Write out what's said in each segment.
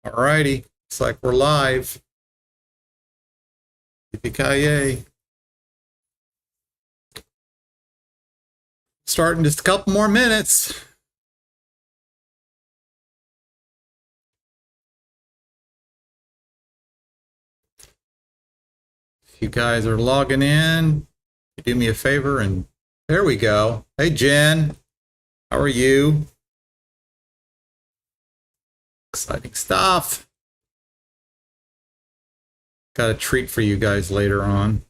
All righty. Looks like we're live. Yippee-ki-yay. Start in just a couple more minutes. If you guys are logging in, do me a favor and there we go. Hey, Jen. How are you? Exciting stuff. Got a treat for you guys later on.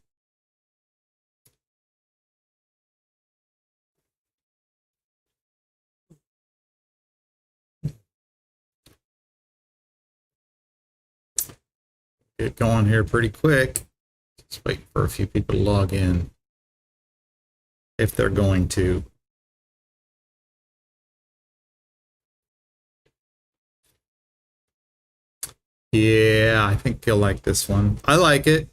Get going here pretty quick. Just waiting for a few people to log in. If they're going to. Yeah, I think you'll like this one. I like it.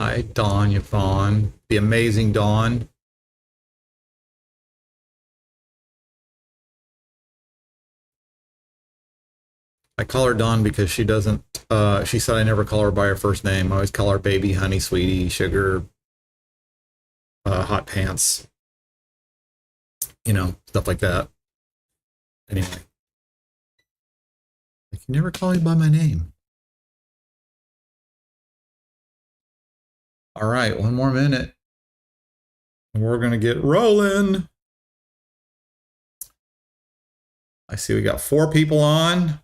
Hi, Dawn Yvonne, the amazing Dawn. I call her Dawn because she doesn't, she said I never call her by her first name. I always call her baby, honey, sweetie, sugar, hot pants, you know, stuff like that. Anyway, I can never call you by my name. All right, one more minute. And we're going to get rolling. I see we got 4 people on.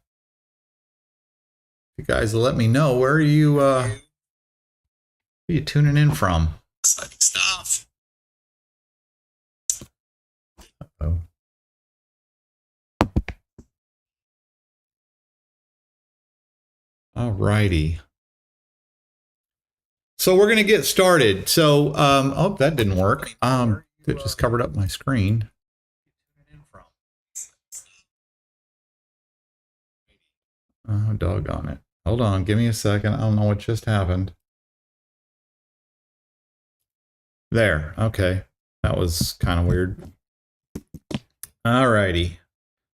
You guys let me know, where are you tuning in from? Exciting stuff. Uh-oh. All righty. So we're going to get started. So, oh, that didn't work. It just covered up my screen. Oh, doggone it. Hold on, give me a second. I don't know what just happened. There, okay. That was kind of weird. All righty.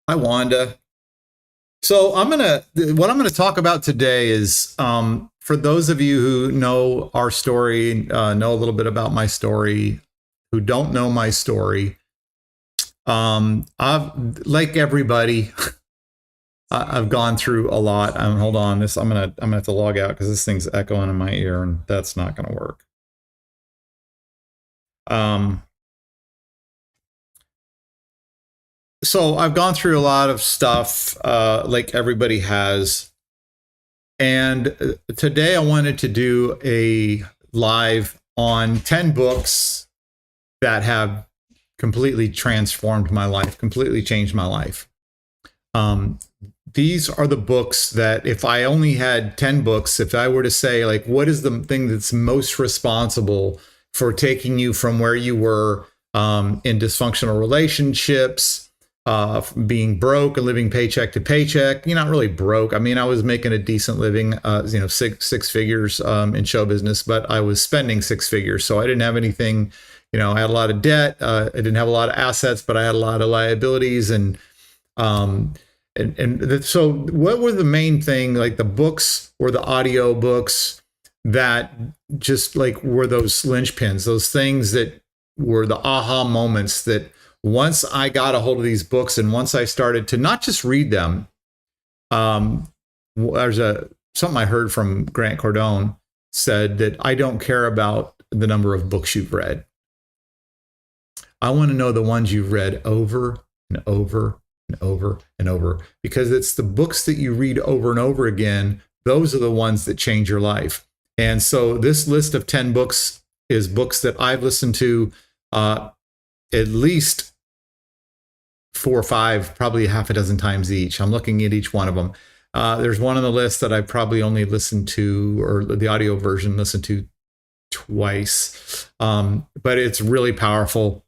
Hi, Wanda. So what I'm gonna talk about today is, for those of you who know our story, know a little bit about my story, who don't know my story, I've, like everybody, I've gone through a lot. Hold on, I'm gonna have to log out because this thing's echoing in my ear, and that's not gonna work. So I've gone through a lot of stuff, like everybody has. And today I wanted to do a live on 10 books that have completely transformed my life, completely changed my life. These are the books that, if I only had 10 books, if I were to say, like, what is the thing that's most responsible for taking you from where you were in dysfunctional relationships, being broke and living paycheck to paycheck. You're not really broke. I mean, I was making a decent living, six figures in show business, but I was spending 6 figures. So I didn't have anything, I had a lot of debt. I didn't have a lot of assets, but I had a lot of liabilities. And so what were the main thing, like the books or the audio books that just like were those linchpins, those things that were the aha moments that, once I got a hold of these books and once I started to not just read them, there's something I heard from Grant Cardone said that I don't care about the number of books you've read. I want to know the ones you've read over and over and over and over, because it's the books that you read over and over again. Those are the ones that change your life. And so this list of 10 books is books that I've listened to at least 4 or 5, probably half a dozen times each. I'm looking at each one of them. There's one on the list that I probably only listened to, or the audio version listened to twice, but it's really powerful.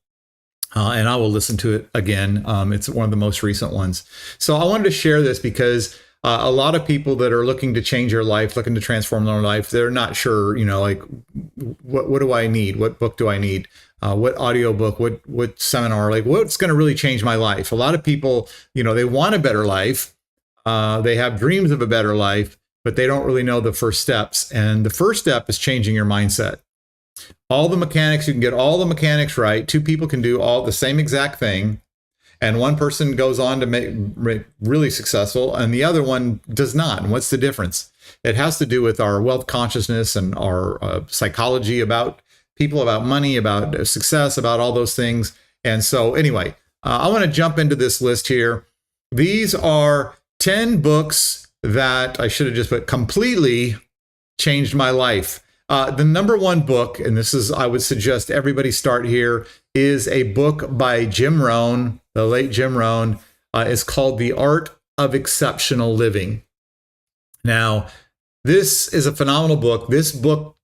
And I will listen to it again. It's one of the most recent ones. So I wanted to share this because a lot of people that are looking to change their life, looking to transform their life, they're not sure, like what do I need? What book do I need? What audiobook, what seminar, like what's going to really change my life? A lot of people, they want a better life. They have dreams of a better life, but they don't really know the first steps. And the first step is changing your mindset. All the mechanics, you can get all the mechanics right. Two people can do all the same exact thing. And one person goes on to make really successful and the other one does not. And what's the difference? It has to do with our wealth consciousness and our psychology about people, about money, about success, about all those things. And so anyway, I want to jump into this list here. These are 10 books that I should have just put completely changed my life. The number one book, and this is, I would suggest everybody start here, is a book by Jim Rohn, the late Jim Rohn. It's called The Art of Exceptional Living. Now, this is a phenomenal book. This book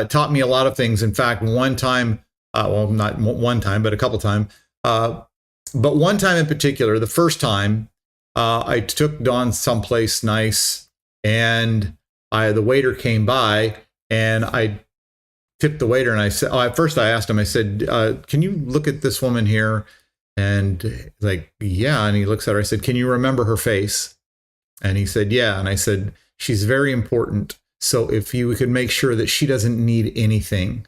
taught me a lot of things. In fact, one time, well, not one time, but a couple times, but one time in particular, the first time, I took Dawn someplace nice, and the waiter came by, and I tipped the waiter, and I said, at first I asked him, I said, can you look at this woman here? And like, yeah. And he looks at her. I said, can you remember her face? And he said, yeah. And I said, she's very important. So if you could make sure that she doesn't need anything,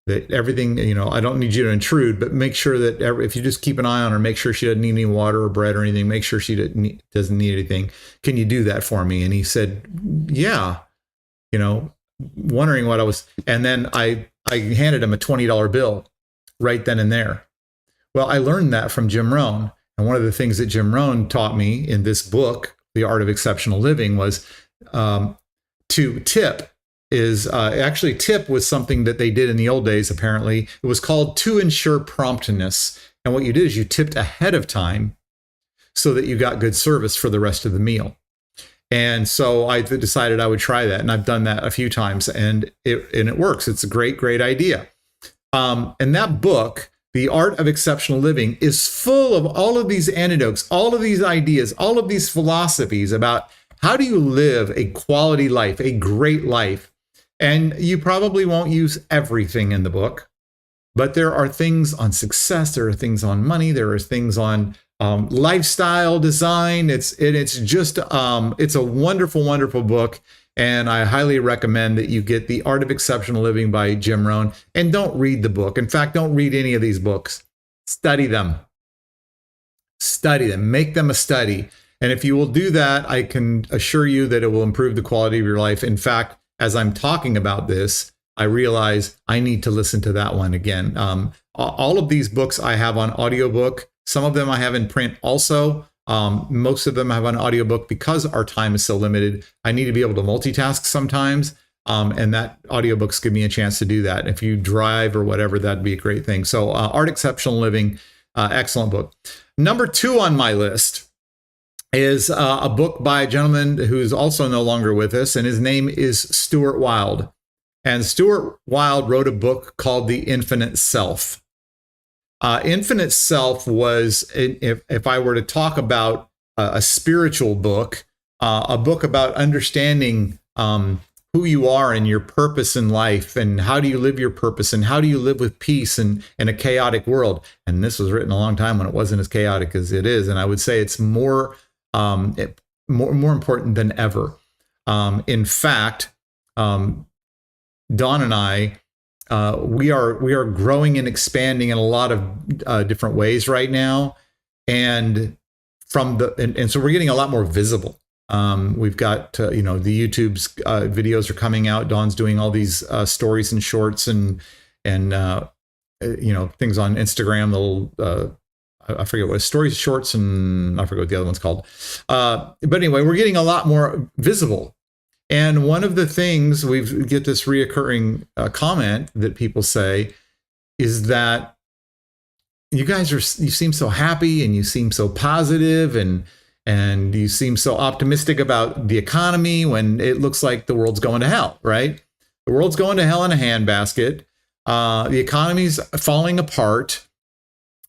that everything, I don't need you to intrude, but make sure that if you just keep an eye on her, make sure she doesn't need any water or bread or anything, make sure she doesn't need anything. Can you do that for me? And he said, yeah, wondering what I was. And then I handed him a $20 bill right then and there. Well, I learned that from Jim Rohn. And one of the things that Jim Rohn taught me in this book, The Art of Exceptional Living, was to tip. Actually, tip was something that they did in the old days, apparently. It was called to ensure promptness. And what you did is you tipped ahead of time so that you got good service for the rest of the meal. And so I decided I would try that. And I've done that a few times, and it works. It's a great, great idea. And that book, The Art of Exceptional Living, is full of all of these anecdotes, all of these ideas, all of these philosophies about how do you live a quality life, a great life. And you probably won't use everything in the book, but there are things on success. There are things on money. There are things on lifestyle design. It's a wonderful, wonderful book. And I highly recommend that you get The Art of Exceptional Living by Jim Rohn. And don't read the book. In fact, don't read any of these books. Study them. Study them. Make them a study. And if you will do that, I can assure you that it will improve the quality of your life. In fact, as I'm talking about this, I realize I need to listen to that one again. All of these books I have on audiobook. Some of them I have in print also. Most of them I have on audiobook because our time is so limited. I need to be able to multitask sometimes. And that audiobooks give me a chance to do that. If you drive or whatever, that'd be a great thing. So Art Exceptional Living, excellent book. Number 2 on my list is a book by a gentleman who's also no longer with us, and his name is Stuart Wilde. And Stuart Wilde wrote a book called The Infinite Self. Infinite Self was, if I were to talk about a spiritual book, a book about understanding who you are and your purpose in life, and how do you live your purpose, and how do you live with peace in a chaotic world. And this was written a long time when it wasn't as chaotic as it is. And I would say it's more important than ever. In fact, Dawn and I, we are growing and expanding in a lot of different ways right now, and so we're getting a lot more visible. We've got the YouTube's videos are coming out. Dawn's doing all these stories and shorts and things on Instagram. Little I forget what stories, shorts, and I forget what the other one's called. But anyway, we're getting a lot more visible. And one of the things we get this reoccurring comment that people say is that you seem so happy, and you seem so positive, and you seem so optimistic about the economy when it looks like the world's going to hell, right? The world's going to hell in a handbasket. The economy's falling apart.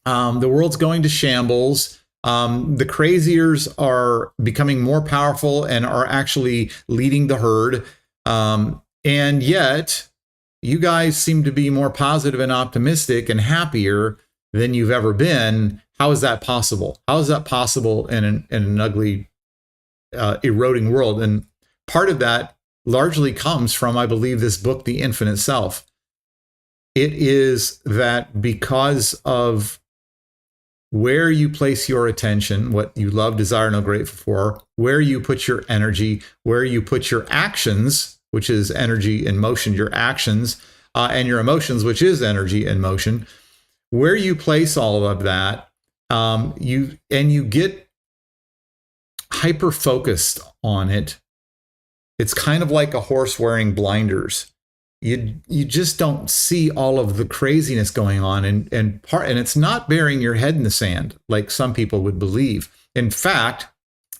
The world's going to shambles. The craziers are becoming more powerful and are actually leading the herd. And yet, you guys seem to be more positive and optimistic and happier than you've ever been. How is that possible? How is that possible in an ugly, eroding world? And part of that largely comes from, I believe, this book, The Infinite Self. It is that because of where you place your attention, what you love, desire, and are grateful for, where you put your energy, where you put your actions, which is energy in motion, your actions, and your emotions, which is energy in motion, where you place all of that, you get hyper focused on it. It's kind of like a horse wearing blinders. You just don't see all of the craziness going on, and it's not burying your head in the sand like some people would believe. In fact,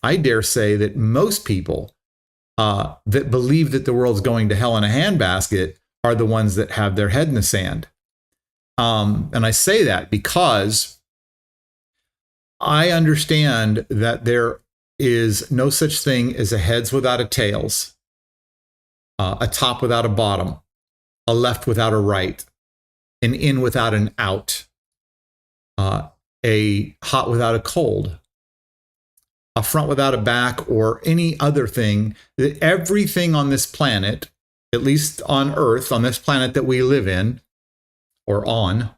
I dare say that most people that believe that the world's going to hell in a handbasket are the ones that have their head in the sand. And I say that because I understand that there is no such thing as a heads without a tails, a top without a bottom, a left without a right, an in without an out, a hot without a cold, a front without a back, or any other thing. That everything on this planet, at least on Earth, on this planet that we live in or on,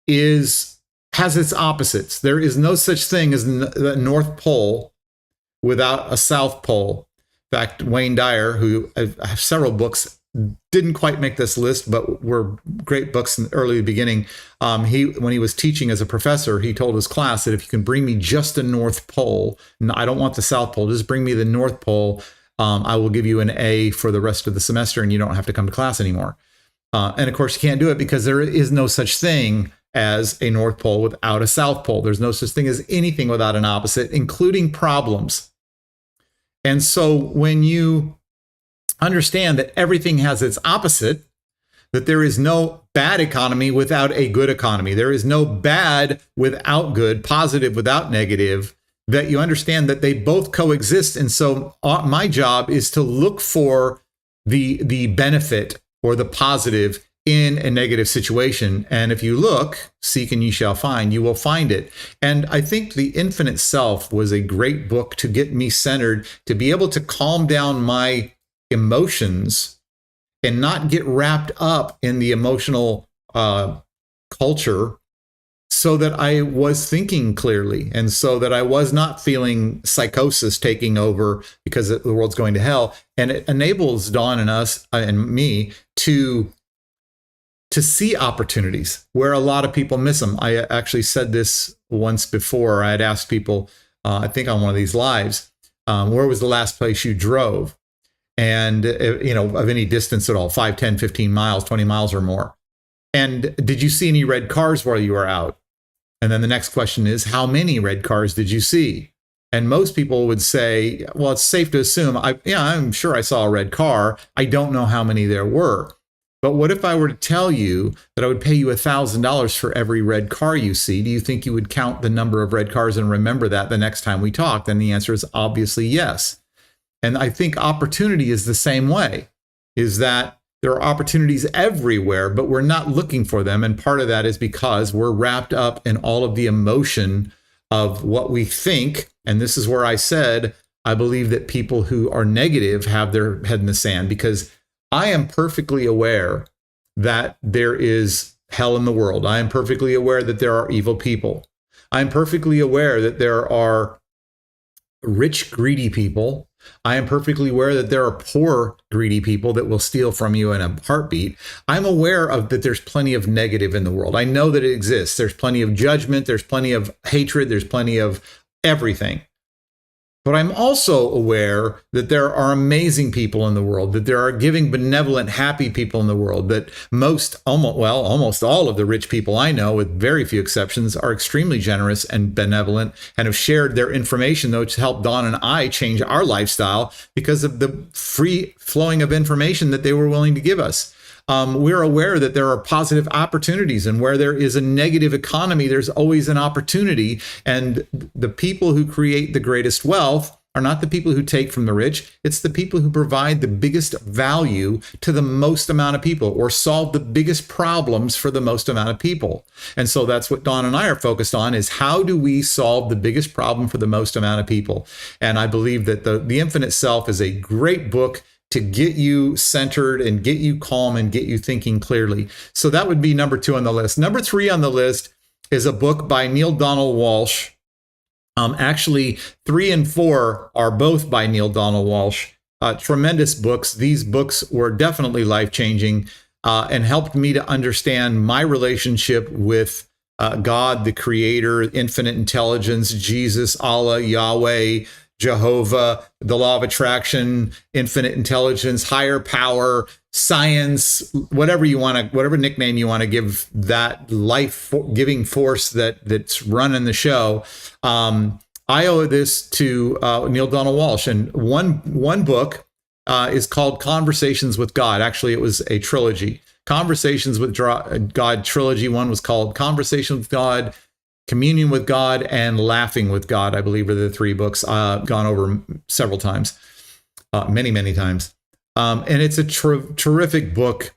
has its opposites. There is no such thing as the North Pole without a South Pole. In fact, Wayne Dyer, who I have several books, didn't quite make this list, but were great books in the early beginning. When he was teaching as a professor, he told his class that if you can bring me just the North Pole, and I don't want the South Pole, just bring me the North Pole, I will give you an A for the rest of the semester, and you don't have to come to class anymore. And of course, you can't do it because there is no such thing as a North Pole without a South Pole. There's no such thing as anything without an opposite, including problems. And so when you understand that everything has its opposite, that there is no bad economy without a good economy, there is no bad without good, positive without negative, that you understand that they both coexist. And so my job is to look for the benefit or the positive in a negative situation. And if you look, seek and you shall find, you will find it. And I think The Infinite Self was a great book to get me centered, to be able to calm down my emotions and not get wrapped up in the emotional culture, so that I was thinking clearly, and so that I was not feeling psychosis taking over because the world's going to hell. And it enables Dawn and us and me to see opportunities where a lot of people miss them. I actually said this once before. I had asked people, I think on one of these lives, where was the last place you drove? And, of any distance at all, 5, 10, 15 miles, 20 miles or more. And did you see any red cars while you were out? And then the next question is, how many red cars did you see? And most people would say, well, it's safe to assume, I'm sure I saw a red car. I don't know how many there were. But what if I were to tell you that I would pay you $1,000 for every red car you see? Do you think you would count the number of red cars and remember that the next time we talk? Then the answer is obviously yes. And I think opportunity is the same way, is that there are opportunities everywhere, but we're not looking for them. And part of that is because we're wrapped up in all of the emotion of what we think. And this is where I said, I believe that people who are negative have their head in the sand, because I am perfectly aware that there is hell in the world. I am perfectly aware that there are evil people. I'm perfectly aware that there are rich, greedy people. I am perfectly aware that there are poor, greedy people that will steal from you in a heartbeat. I'm aware of that there's plenty of negative in the world. I know that it exists. There's plenty of judgment. There's plenty of hatred. There's plenty of everything. But I'm also aware that there are amazing people in the world, that there are giving, benevolent, happy people in the world, that almost all of the rich people I know, with very few exceptions, are extremely generous and benevolent and have shared their information, though, to help Dawn and I change our lifestyle because of the free flowing of information that they were willing to give us. We're aware that there are positive opportunities, and where there is a negative economy, there's always an opportunity. And the people who create the greatest wealth are not the people who take from the rich. It's the people who provide the biggest value to the most amount of people, or solve the biggest problems for the most amount of people. And so that's what Don and I are focused on, is how do we solve the biggest problem for the most amount of people? And I believe that the Infinite Self is a great book to get you centered and get you calm and get you thinking clearly. So that would be number 2 on the list. Number 3 on the list is a book by Neale Donald Walsch. Actually, 3 and 4 are both by Neale Donald Walsch. Tremendous books. These books were definitely life-changing and helped me to understand my relationship with God, the Creator, infinite intelligence, Jesus, Allah, Yahweh, Jehovah, the law of attraction, infinite intelligence, higher power, science, whatever you want to, whatever nickname you want to give that life-giving force that's running the show. I owe this to Neale Donald Walsch, and one book is called Conversations with God. Actually, it was a trilogy. Conversations with God trilogy. One was called Conversations with God, Communion with God, and Laughing with God, I believe, are the 3 books gone over several times, many times. And it's a terrific book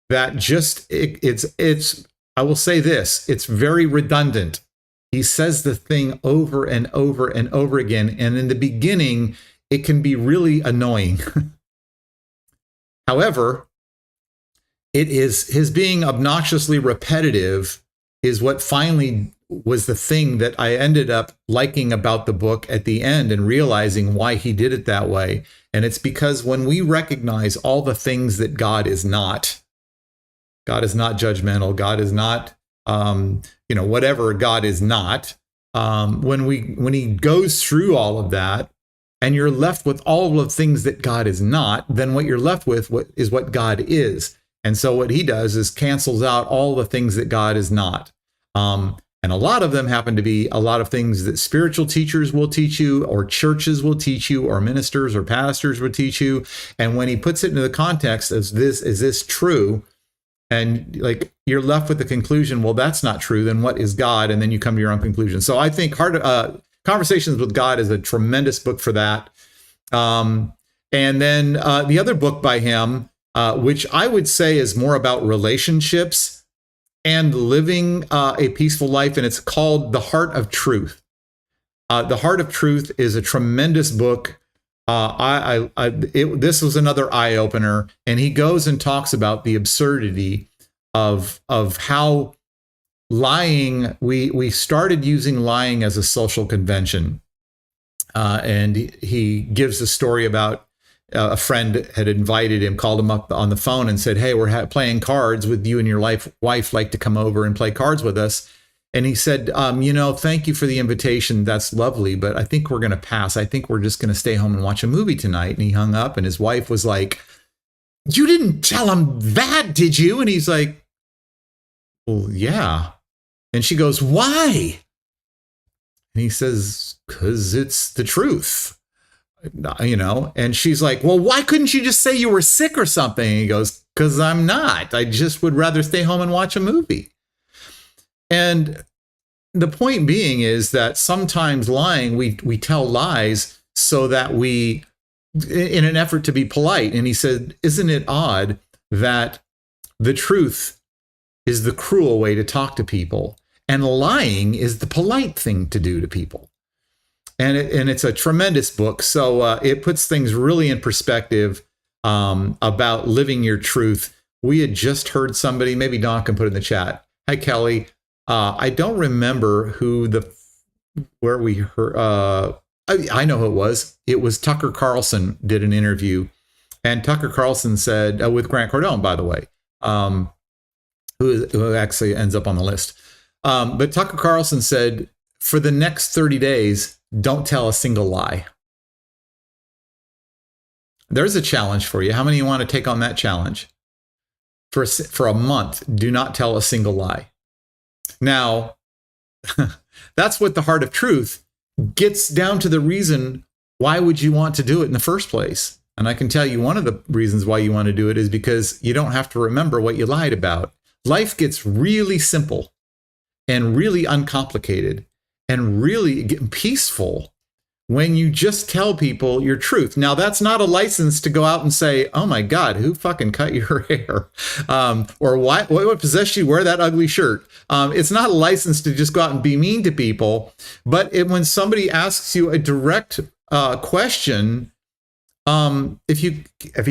that just, it's, I will say this, it's very redundant. He says the thing over and over and over again. And in the beginning, it can be really annoying. However, it is his being obnoxiously repetitive is what finally was the thing that I ended up liking about the book at the end, and realizing why he did it that way. And it's because when we recognize all the things that God is not judgmental, God is not, whatever God is not, when he goes through all of that, and you're left with all of the things that God is not, then what you're left with is what God is. And so what he does is cancels out all the things that God is not. And a lot of them happen to be a lot of things that spiritual teachers will teach you, or churches will teach you, or ministers or pastors will teach you. And when he puts it into the context, is this true? And like, you're left with the conclusion, well, that's not true. Then what is God? And then you come to your own conclusion. So I think Conversations with God is a tremendous book for that. And then the other book by him, which I would say is more about relationships and living a peaceful life, and it's called The Heart of Truth. The Heart of Truth is a tremendous book. This was another eye-opener, and he goes and talks about the absurdity of how lying, we started using lying as a social convention. And he gives a story about a friend had invited him, called him up on the phone and said, hey, we're playing cards. Would you and your wife like to come over and play cards with us? And he said, thank you for the invitation. That's lovely, but I think we're going to pass. I think we're just going to stay home and watch a movie tonight. And he hung up, and his wife was like, you didn't tell him that, did you? And he's like, well, yeah. And she goes, why? And he says, because it's the truth. And she's like, well, why couldn't you just say you were sick or something? And he goes, because I'm not. I just would rather stay home and watch a movie. And the point being is that sometimes lying, we tell lies so that in an effort to be polite. And he said, isn't it odd that the truth is the cruel way to talk to people, and lying is the polite thing to do to people? And it's a tremendous book. So it puts things really in perspective about living your truth. We had just heard somebody, maybe Don can put it in the chat. Hi, Kelly. I don't remember where we heard. I know who it was. It was Tucker Carlson did an interview, and Tucker Carlson said, with Grant Cardone, by the way, who actually ends up on the list. But Tucker Carlson said, for the next 30 days, don't tell a single lie. There's a challenge for you. How many of you want to take on that challenge? For a month, do not tell a single lie. Now, that's what the Heart of Truth gets down to. The reason why would you want to do it in the first place? And I can tell you one of the reasons why you want to do it is because you don't have to remember what you lied about. Life gets really simple and really uncomplicated and really peaceful when you just tell people your truth. Now, that's not a license to go out and say, oh my God, who fucking cut your hair? Or what possessed you wear that ugly shirt? It's not a license to just go out and be mean to people. But when somebody asks you a direct question, if you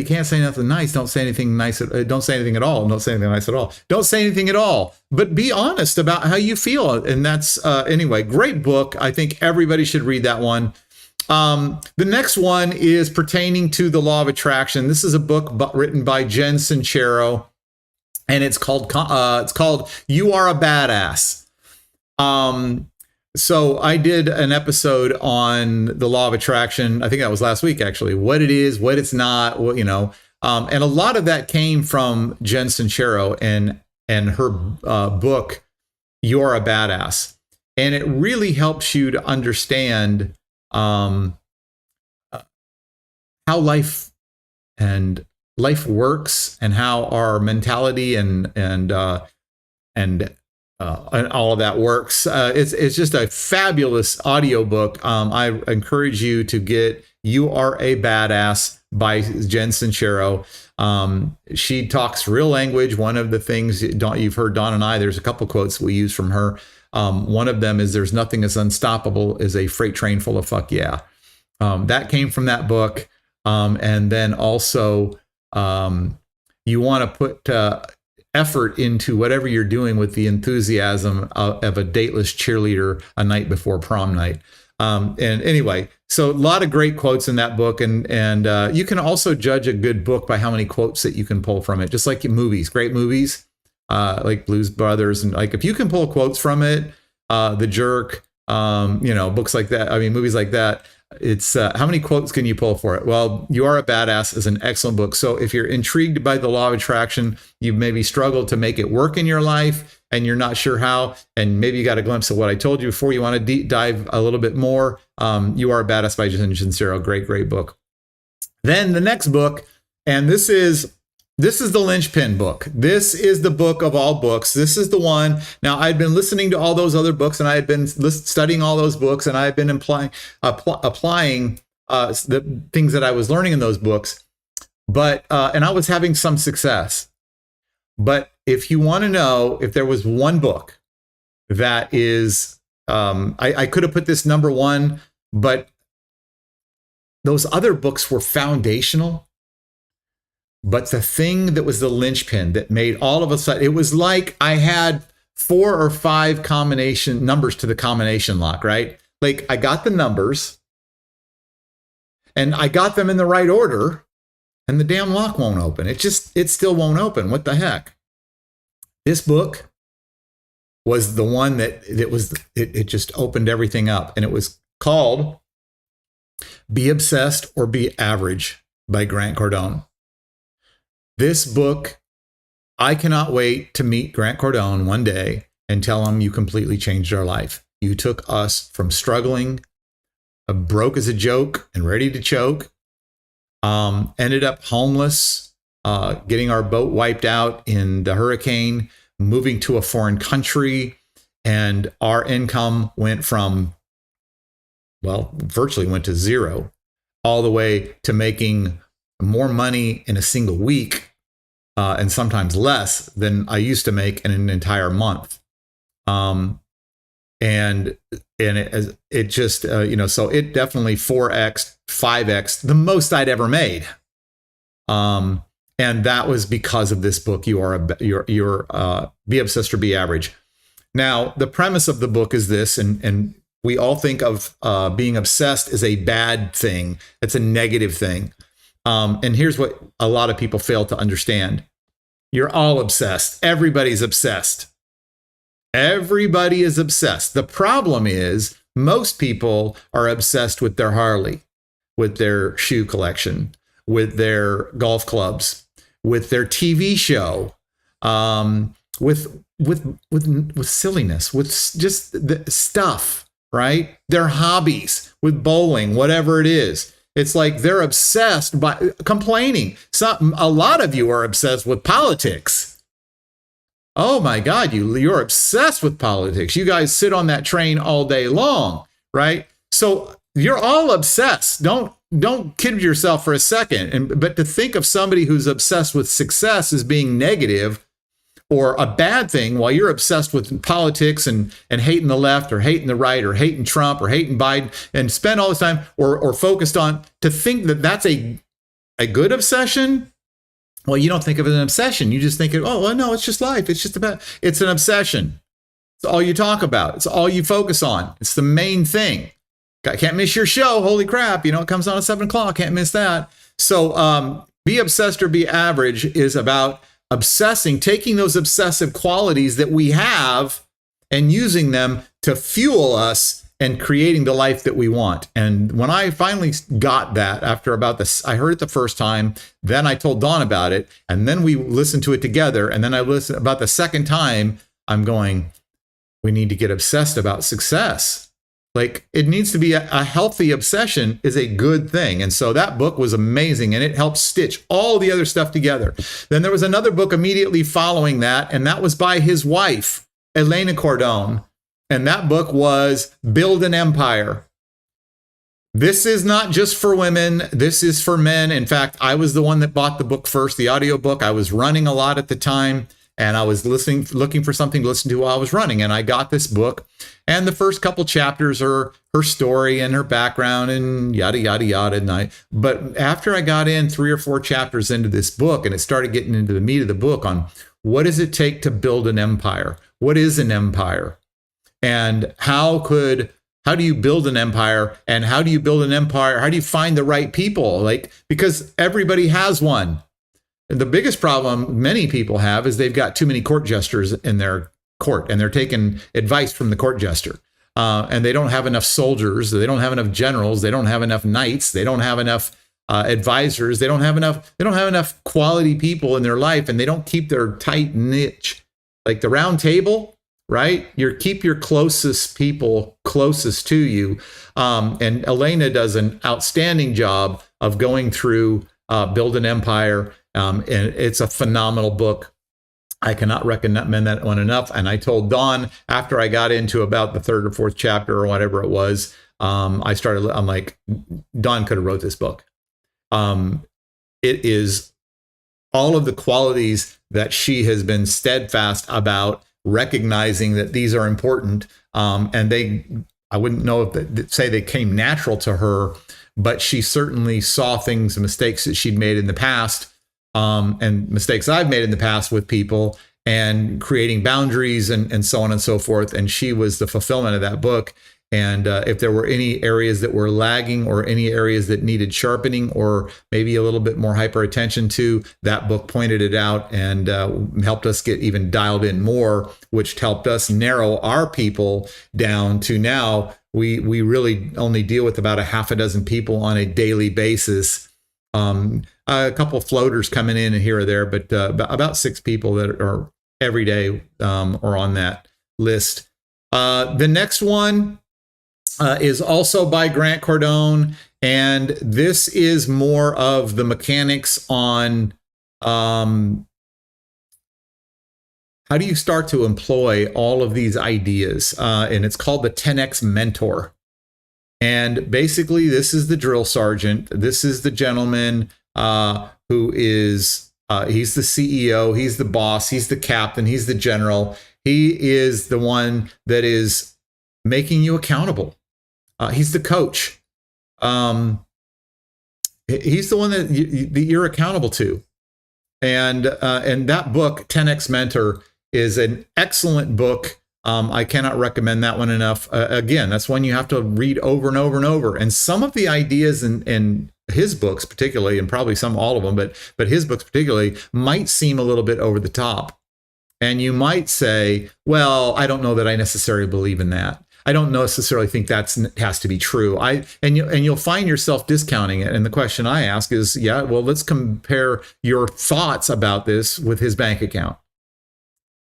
can't say nothing nice, don't say anything nice. Don't say anything at all. Don't say anything nice at all. Don't say anything at all. But be honest about how you feel. And that's anyway, great book. I think everybody should read that one. The next one is pertaining to the law of attraction. This is a book written by Jen Sincero, and it's called "You Are a Badass." So I did an episode on the law of attraction. I think that was last week, actually. What it is, what it's not, what, and a lot of that came from Jen Sincero and her book, "You Are a Badass," and it really helps you to understand how life works and how our mentality and all of that works. It's just a fabulous audiobook. I encourage you to get "You Are a Badass" by Jen Sincero. She talks real language. One of the things you've heard Don and I, there's a couple quotes we use from her. One of them is, "There's nothing as unstoppable as a freight train full of fuck yeah." That came from that book. And then also, you want to put effort into whatever you're doing with the enthusiasm of a dateless cheerleader a night before prom night. And anyway, so a lot of great quotes in that book. And you can also judge a good book by how many quotes that you can pull from it, just like movies, great movies. Like Blues Brothers, and like if you can pull quotes from it, The Jerk, books like that. I mean, movies like that. It's how many quotes can you pull for it? Well, "You Are a Badass" is an excellent book. So if you're intrigued by the law of attraction, you've maybe struggled to make it work in your life, and you're not sure how, and maybe you got a glimpse of what I told you before. You want to deep dive a little bit more. "You Are a Badass" by Jen Sincero, great book. Then the next book, and this is the linchpin book. This is the book of all books. This is the one. Now, I'd been listening to all those other books, and I had been studying all those books, and I had been applying the things that I was learning in those books. But and I was having some success. But if you want to know if there was one book that is, I could have put this number one, but those other books were foundational. But the thing that was the linchpin that made all of a sudden, it was like I had 4 or 5 combination numbers to the combination lock, right? Like I got the numbers and I got them in the right order, and the damn lock won't open. It still won't open. What the heck? This book was the one that it just opened everything up. And it was called "Be Obsessed or Be Average" by Grant Cardone. This book, I cannot wait to meet Grant Cardone one day and tell him you completely changed our life. You took us from struggling, broke as a joke and ready to choke, ended up homeless, getting our boat wiped out in the hurricane, moving to a foreign country, and our income went from, virtually went to zero, all the way to making more money in a single week, and sometimes less than I used to make in an entire month. And it just, so it definitely 4x, 5x, the most I'd ever made. And that was because of this book, Be Obsessed or Be Average. Now, the premise of the book is this, and we all think of being obsessed as a bad thing. It's a negative thing. And here's what a lot of people fail to understand. You're all obsessed. Everybody's obsessed. Everybody is obsessed. The problem is most people are obsessed with their Harley, with their shoe collection, with their golf clubs, with their TV show, with silliness, with just the stuff, right? Their hobbies, with bowling, whatever it is. It's like they're obsessed by complaining. A lot of you are obsessed with politics. Oh my God, you're obsessed with politics. You guys sit on that train all day long, right? So you're all obsessed. Don't kid yourself for a second. But to think of somebody who's obsessed with success as being negative or a bad thing while you're obsessed with politics and hating the left or hating the right or hating Trump or hating Biden and spend all this time or focused on, to think that that's a good obsession. Well, you don't think of it as an obsession. You just think of, oh, well, no, it's just life. It's an obsession. It's all you talk about. It's all you focus on. It's the main thing. I can't miss your show. Holy crap. It comes on at 7:00. Can't miss that. So be obsessed or be average is about obsessing, taking those obsessive qualities that we have and using them to fuel us and creating the life that we want. And when I finally got that, after about this, I heard it the first time, then I told Dawn about it, and then we listened to it together. And then I listened about the second time, I'm going, we need to get obsessed about success. Like, it needs to be a healthy obsession is a good thing. And so that book was amazing, and it helped stitch all the other stuff together. Then there was another book immediately following that, and that was by his wife, Elena Cordon. And that book was Build an Empire. This is not just for women. This is for men. In fact, I was the one that bought the book first, the audiobook. I was running a lot at the time, and I was looking for something to listen to while I was running. And I got this book. And the first couple chapters are her story and her background and yada, yada, yada. But after I got in 3 or 4 chapters into this book, and it started getting into the meat of the book on what does it take to build an empire? What is an empire? And how do you build an empire? And how do you build an empire? How do you find the right people? Because everybody has one. And the biggest problem many people have is they've got too many court jesters in their court, and they're taking advice from the court jester. And they don't have enough soldiers. They don't have enough generals. They don't have enough knights. They don't have enough advisors. They don't have enough quality people in their life, and they don't keep their tight niche. Like the round table, right? Keep your closest people closest to you. And Elena does an outstanding job of going through Build an Empire. And it's a phenomenal book. I cannot recommend that one enough. And I told Dawn after I got into about the 3rd or 4th chapter or whatever it was, I'm like, Dawn could have wrote this book. It is all of the qualities that she has been steadfast about, recognizing that these are important. And I wouldn't know if they came natural to her, but she certainly saw things, mistakes that she'd made in the past, and mistakes I've made in the past with people, and creating boundaries and so on and so forth. And she was the fulfillment of that book. And if there were any areas that were lagging or any areas that needed sharpening or maybe a little bit more hyper attention to, that book pointed it out and helped us get even dialed in more, which helped us narrow our people down to now we really only deal with about a half a dozen people on a daily basis. A couple of floaters coming in and here or there, but about 6 people that are every day are on that list. The next one is also by Grant Cardone, and this is more of the mechanics on how do you start to employ all of these ideas, and it's called the 10X Mentor. And basically, this is the drill sergeant. This is the gentleman who is, he's the CEO, he's the boss, he's the captain, he's the general. He is the one that is making you accountable. He's the coach. He's the one that you're accountable to. And that book, 10X Mentor, is an excellent book. I cannot recommend that one enough. Again, that's one you have to read over and over and over. And some of the ideas in his books particularly, and probably all of them, but his books particularly, might seem a little bit over the top. And you might say, well, I don't know that I necessarily believe in that. I don't necessarily think that has to be true. And you'll find yourself discounting it. And the question I ask is, yeah, well, let's compare your thoughts about this with his bank account.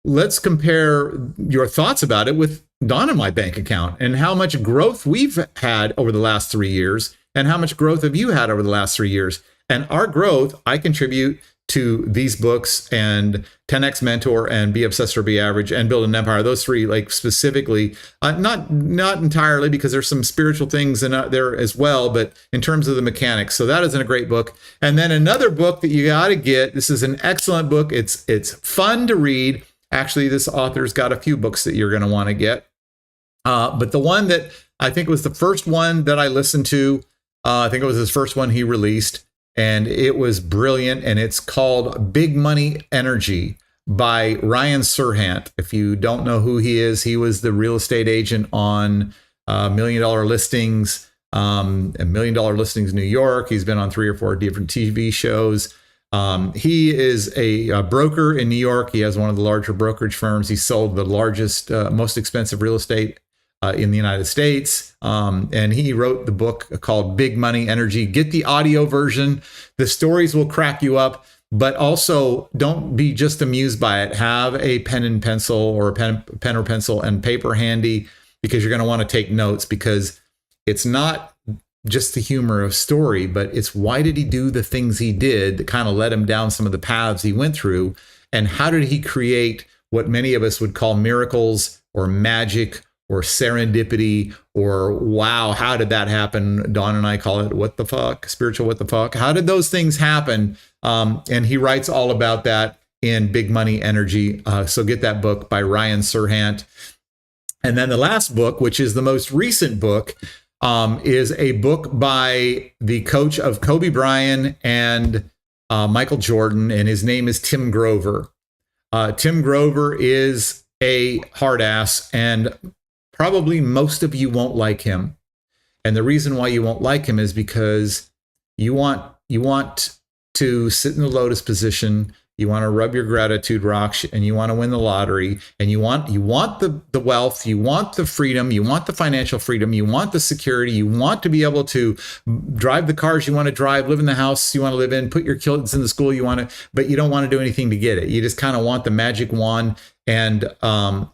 Let's compare your thoughts about it with Dawn and my bank account and how much growth we've had over the last 3 years and how much growth have you had over the last 3 years? And our growth, I contribute to these books and 10X Mentor and Be Obsessed or Be Average and Build an Empire. Those three, like specifically, not entirely, because there's some spiritual things in there as well, but in terms of the mechanics. So that isn't a great book. And then another book that you got to get. This is an excellent book. It's fun to read. Actually, this author's got a few books that you're going to want to get. But the one that I think was the first one that I listened to, I think it was his first one he released, and it was brilliant. And it's called Big Money Energy by Ryan Serhant. If you don't know who he is, he was the real estate agent on $1 Million Listings, $1 Million Listings New York. He's been on 3 or 4 different TV shows. He is a broker in New York. He has one of the larger brokerage firms. He sold the largest, most expensive real estate in the United States. And he wrote the book called Big Money Energy. Get the audio version. The stories will crack you up, but also don't be just amused by it. Have a pen and pencil, or a pen or pencil and paper handy, because you're going to want to take notes, because it's not just the humor of story, but it's why did he do the things he did that kind of led him down some of the paths he went through, and how did he create what many of us would call miracles or magic or serendipity, or wow, how did that happen? Don and I call it what the fuck, spiritual what the fuck. How did those things happen? And he writes all about that in Big Money Energy. So get that book by Ryan Serhant. And then the last book, which is the most recent book, is a book by the coach of Kobe Bryant and Michael Jordan, and his name is Tim Grover. Tim Grover is a hard ass, and probably most of you won't like him. And the reason why you won't like him is because you want to sit in the lotus position. You want to rub your gratitude rocks, and you want to win the lottery, and you want the wealth, you want the freedom, you want the financial freedom, you want the security, you want to be able to drive the cars you want to drive, live in the house you want to live in, put your kids in the school you want to, but you don't want to do anything to get it. You just kind of want the magic wand. And I'm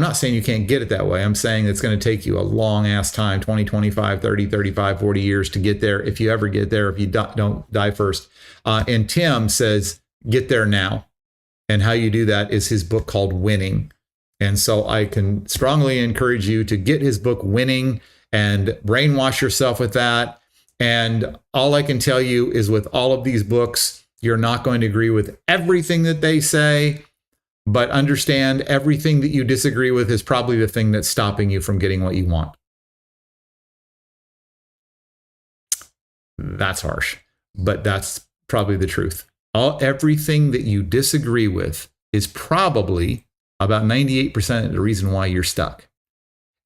not saying you can't get it that way. I'm saying it's going to take you a long ass time, 20, 25, 30, 35, 40 years to get there. If you ever get there, if you don't die first. And Tim says, get there now. And how you do that is his book called Winning. And so I can strongly encourage you to get his book Winning and brainwash yourself with that. And all I can tell you is, with all of these books, you're not going to agree with everything that they say, but understand everything that you disagree with is probably the thing that's stopping you from getting what you want. That's harsh, but that's probably the truth. Everything that you disagree with is probably about 98% of the reason why you're stuck.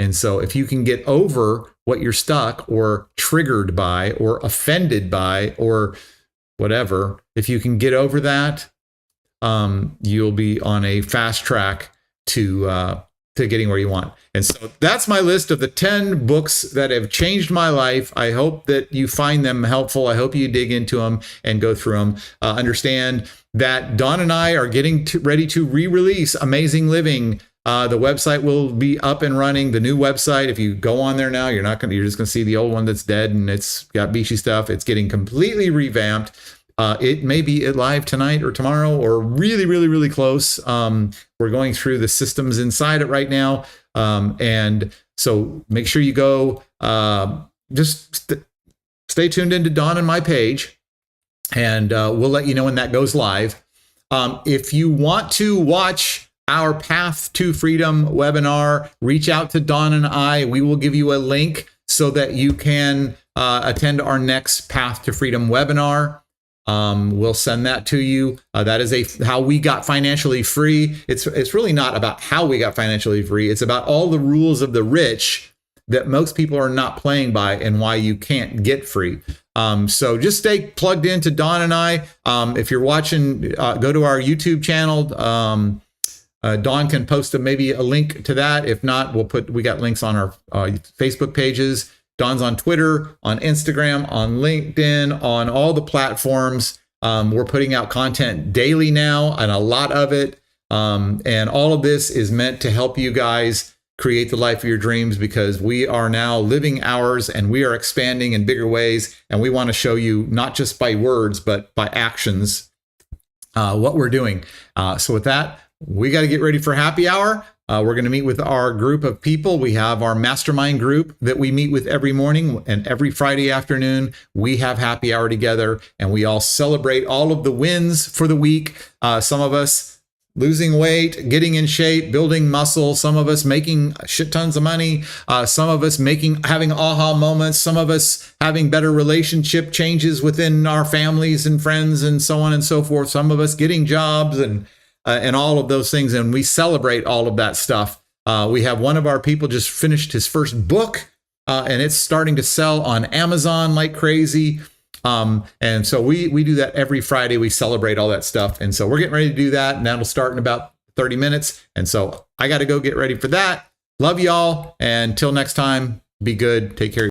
And so if you can get over what you're stuck or triggered by or offended by or whatever, if you can get over that, you'll be on a fast track to getting where you want. And so that's my list of the 10 books that have changed my life. I hope that you find them helpful. I hope you dig into them and go through them. Understand that Don and I are getting ready to re-release Amazing Living. The website will be up and running. The new website, if you go on there now, you're just going to see the old one that's dead and it's got beachy stuff. It's getting completely revamped. It may be live tonight or tomorrow or really, really, really close. We're going through the systems inside it right now. And so make sure you go, stay tuned into Dawn and my page, and we'll let you know when that goes live. If you want to watch our Path to Freedom webinar, reach out to Dawn and I. We will give you a link so that you can attend our next Path to Freedom webinar. We'll send that to you. That is how we got financially free. It's really not about how we got financially free. It's about all the rules of the rich that most people are not playing by and why you can't get free. So just stay plugged into Don and I. If you're watching, go to our YouTube channel. Don can post maybe a link to that. If not, we got links on our Facebook pages. Don's on Twitter, on Instagram, on LinkedIn, on all the platforms. We're putting out content daily now, and a lot of it. And all of this is meant to help you guys create the life of your dreams, because we are now living ours and we are expanding in bigger ways. And we want to show you, not just by words, but by actions, what we're doing. So with that, we got to get ready for happy hour. We're going to meet with our group of people. We have our mastermind group that we meet with every morning, and every Friday afternoon we have happy hour together, and we all celebrate all of the wins for the week. Some of us losing weight, getting in shape, building muscle. Some of us making shit tons of money. Some of us having aha moments. Some of us having better relationship changes within our families and friends and so on and so forth. Some of us getting jobs and all of those things. And we celebrate all of that stuff. We have one of our people just finished his first book, and it's starting to sell on Amazon like crazy. And so we do that every Friday. We celebrate all that stuff. And so we're getting ready to do that, and that'll start in about 30 minutes. And so I got to go get ready for that. Love y'all. And until next time, be good. Take care.